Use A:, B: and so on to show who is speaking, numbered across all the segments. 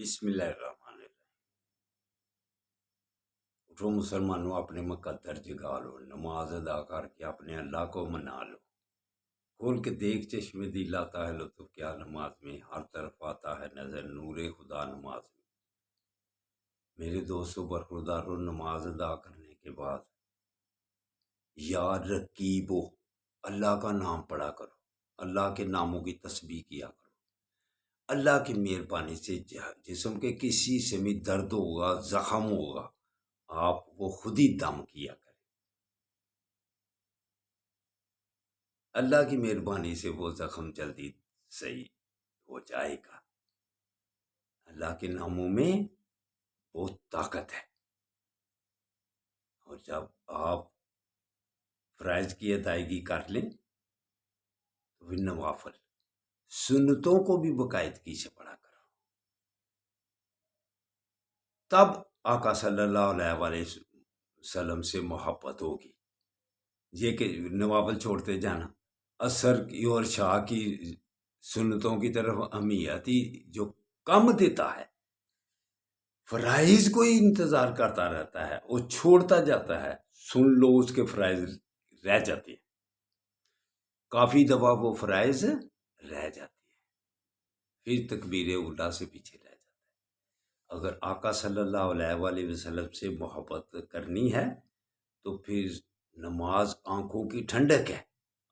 A: بسم اللہ الرحمن الرحیم۔ اٹھو مسلمانوں، اپنے مقدر جگا لو، نماز ادا کر کے اپنے اللہ کو منا لو۔ کھول کے دیکھ چشمے دل آتا ہے لطف کیا نماز میں، ہر طرف آتا ہے نظر نور خدا نماز میں۔ میرے دوستو برخوردارو، نماز ادا کرنے کے بعد یا رقیبو، اللہ کا نام پڑھا کرو، اللہ کے ناموں کی تسبیح کیا کرو۔ اللہ کی مہربانی سے جسم کے کسی سے بھی درد ہوگا، زخم ہوگا، آپ وہ خود ہی دم کیا کریں۔ اللہ کی مہربانی سے وہ زخم جلدی صحیح ہو جائے گا۔ اللہ کے ناموں میں بہت طاقت ہے، اور جب آپ فرائض کی ادائیگی کر لیں تو پھر نوافل سنتوں کو بھی باقاعدگی سے پڑھا کرو، تب آقا صلی اللہ علیہ وآلہ وسلم سے محبت ہوگی۔ یہ کہ نوافل چھوڑتے جانا، اثر کی اور شاہ کی سنتوں کی طرف اہمیتی جو کم دیتا ہے، فرائض کو ہی انتظار کرتا رہتا ہے اور چھوڑتا جاتا ہے، سن لو اس کے فرائض رہ جاتے ہیں، کافی دفعہ وہ فرائض رہ جاتی ہے، پھر تکبیر اولیٰ سے پیچھے رہ جاتا ہے۔ اگر آقا صلی اللہ علیہ وآلہ وسلم سے محبت کرنی ہے تو پھر نماز آنکھوں کی ٹھنڈک ہے۔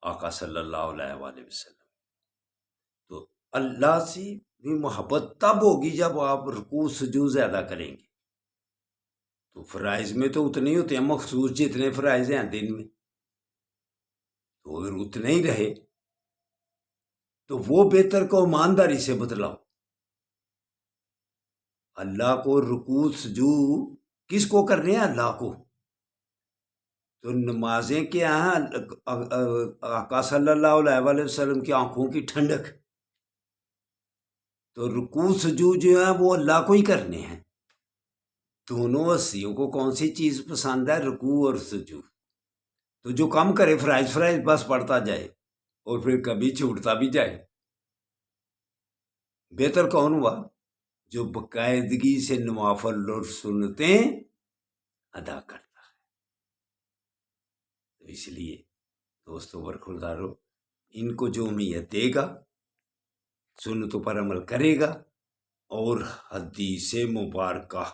A: آقا صلی اللہ علیہ وآلہ وسلم تو اللہ سے بھی محبت تب ہوگی جب آپ رکوع سجود زیادہ کریں گے، تو فرائض میں تو اتنے ہی ہوتے ہیں مخصوص جتنے فرائض ہیں دن میں، تو اگر اتنے ہی رہے تو وہ بہتر کو ایمانداری سے بتلاؤ۔ اللہ کو رکوع سجود کس کو کرنے ہیں؟ اللہ کو۔ تو نمازیں کیا ہیں؟ آقا صلی اللہ علیہ وآلہ وسلم کی آنکھوں کی ٹھنڈک، تو رکوع سجود جو ہیں وہ اللہ کو ہی کرنے ہیں۔ دونوں ہستیوں کو کون سی چیز پسند ہے؟ رکوع اور سجود۔ تو جو کم کرے فرائض بس پڑھتا جائے اور پھر کبھی چھوٹتا بھی جائے۔ بہتر کون ہوا؟ جو باقاعدگی سے نوافل اور سنتیں ادا کرتا ہے۔ تو اس لیے دوستو برخوردارو، ان کو جو امیت دے گا سنتوں پر عمل کرے گا، اور حدیث مبارکہ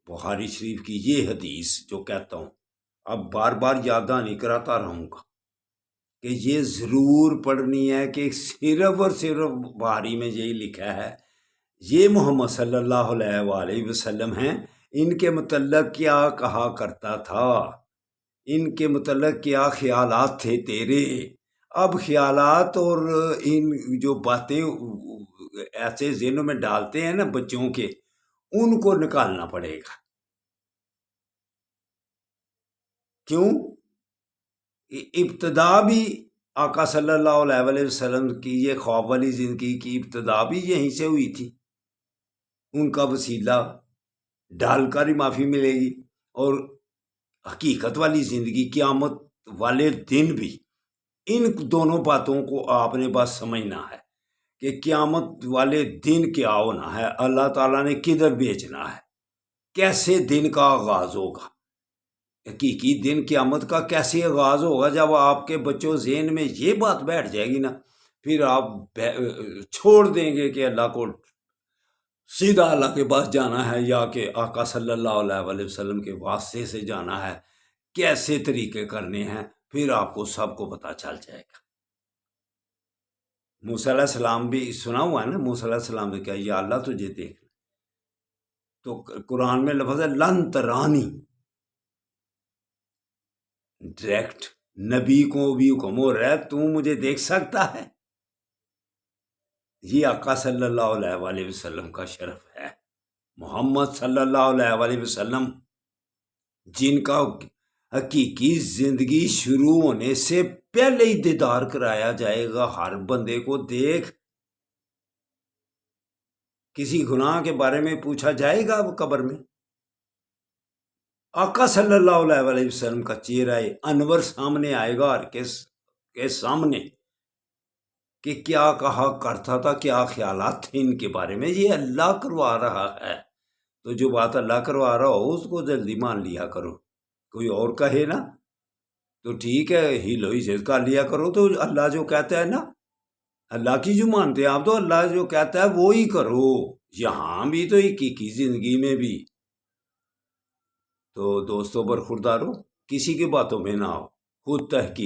A: بخاری شریف کی یہ حدیث جو کہتا ہوں، اب بار بار یاداں نہیں کراتا رہوں گا کہ یہ ضرور پڑھنی ہے، کہ صرف اور صرف بخاری میں یہی لکھا ہے، یہ محمد صلی اللہ علیہ وآلہ وسلم ہیں، ان کے متعلق کیا کہا کرتا تھا، ان کے متعلق کیا خیالات تھے تیرے۔ اب خیالات اور ان جو باتیں ایسے ذہنوں میں ڈالتے ہیں نا بچوں کے، ان کو نکالنا پڑے گا۔ کیوں؟ ابتدا بھی آقا صلی اللہ علیہ وآلہ وسلم کی یہ خواب والی زندگی کی ابتدا بھی یہیں سے ہوئی تھی، ان کا وسیلہ ڈال کر ہی معافی ملے گی، اور حقیقت والی زندگی قیامت والے دن بھی ان دونوں باتوں کو آپ نے بس سمجھنا ہے کہ قیامت والے دن کیا ہونا ہے، اللہ تعالیٰ نے کدھر بھیجنا ہے، کیسے دن کا آغاز ہوگا، حقیقی دن قیامت کا کیسے آغاز ہوگا۔ جب آپ کے بچوں ذہن میں یہ بات بیٹھ جائے گی نا، پھر آپ چھوڑ دیں گے کہ اللہ کو سیدھا اللہ کے پاس جانا ہے، یا کہ آقا صلی اللہ علیہ وآلہ وسلم کے واسطے سے جانا ہے، کیسے طریقے کرنے ہیں، پھر آپ کو سب کو پتہ چل جائے گا۔ موسیٰ علیہ السلام بھی سنا ہوا ہے نا، موسیٰ علیہ السلام نے کہا یا اللہ تجھے دیکھ، تو قرآن میں لفظ ہے لن ترانی، ڈائریکٹ نبی کو بھی حکم ہو رہا ہے تو مجھے دیکھ سکتا ہے۔ یہ آقا صلی اللہ علیہ وآلہ وسلم کا شرف ہے، محمد صلی اللہ علیہ وآلہ وسلم، جن کا حقیقی زندگی شروع ہونے سے پہلے ہی دیدار کرایا جائے گا ہر بندے کو۔ دیکھ، کسی گناہ کے بارے میں پوچھا جائے گا وہ قبر میں، آقا صلی اللہ علیہ وآلہ وسلم کا چہرہ انور سامنے آئے گا، اور کے سامنے کہ کیا کہا کرتا تھا، کیا خیالات تھے ان کے بارے میں، یہ اللہ کروا رہا ہے۔ تو جو بات اللہ کروا رہا ہو اس کو جلدی مان لیا کرو، کوئی اور کہے نا تو ٹھیک ہے، ہیلو ہی سے کر لیا کرو، تو اللہ جو کہتا ہے نا، اللہ کی جو مانتے ہیں آپ، تو اللہ جو کہتا ہے وہی کرو، یہاں بھی تو حقیقی زندگی میں بھی۔ تو دوستوں برخوردارو، کسی کی باتوں میں نہ آؤ، خود تحقیق